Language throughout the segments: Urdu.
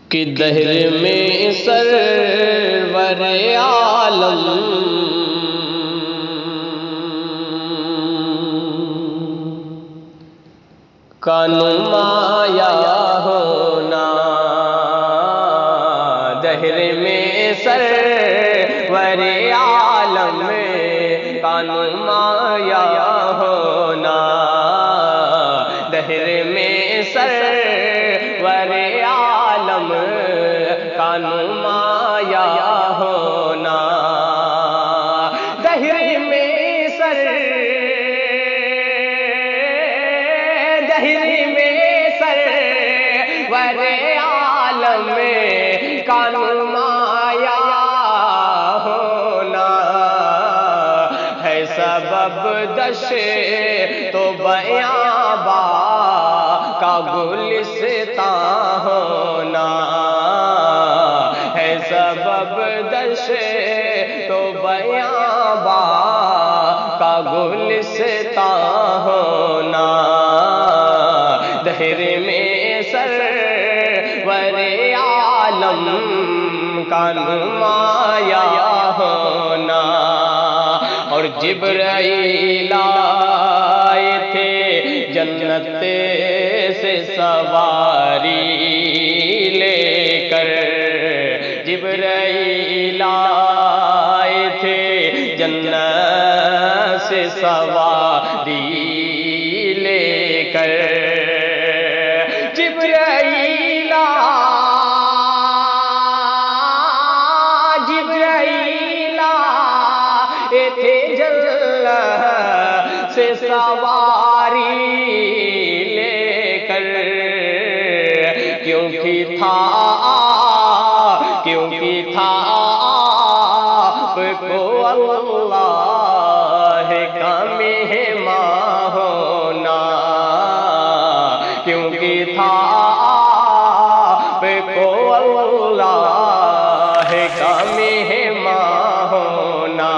کہ دہر میں سرور عالم کا نمایاں ہونا، دہر میں سرور عالم کا نمایاں ہونا، دہر میں سرور عالم کا نمایاں ہونا، دہر میں سرور عالم کا نمایاں ہونا ہے سبب دشت و بیاباں کا گلستاں ہونا، ہے سبب دشت و بیاباں کا گلستاں ہونا، دہر میں سرور عالم کا نمایاں ہونا۔ اور جبرائیل آئے تھے جنت سے سواری لے کر، جبرائیل آئے تھے جنت سے سواری لے کر، جبرائیل آئے تھے جنت سے سواری لے کر، کیونکہ تھا آپ کو اللہ کا مہمان ہونا، کیونکہ تھا آپ کو اللہ کا مہمان ہونا،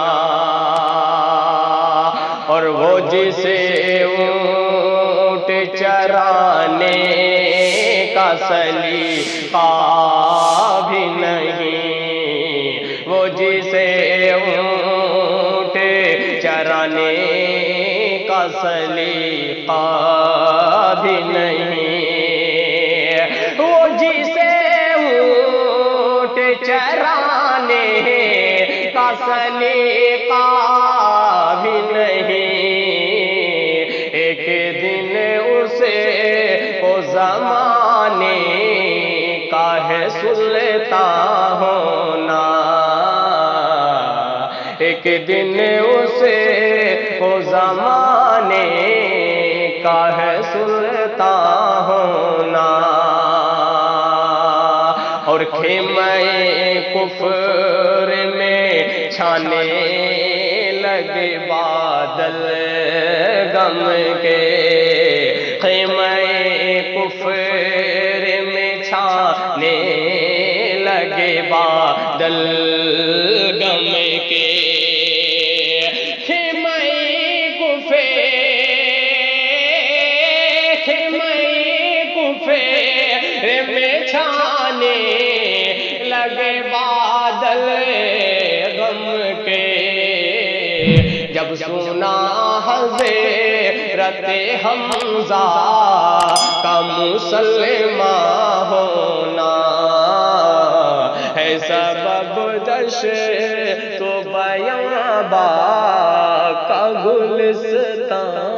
اور وہ جسے اونٹ چرانے کا سلیقہ بھی نہیں، وہ جسے اونٹ چرانے کا سلیقہ بھی نہیں، وہ جسے اونٹ چرانے کا سلیقہ بھی نہیں، ایک دن اسے کو زمانے کا ہے سلطان ہونا، ایک دن اسے کو زمانے کا ہے سلطان ہونا، اور خیمہ کفر میں چھانے لگے بادل غم کے، خیمہ کفر میں چھانے لگے بادل غم کے، خیمہ کفر میں چھانے لگے بادل غم کے، جب سنا حضرت حمزہ کا مسلمان ہونا، ہے سبب دشت و بیاباں کا گلستاں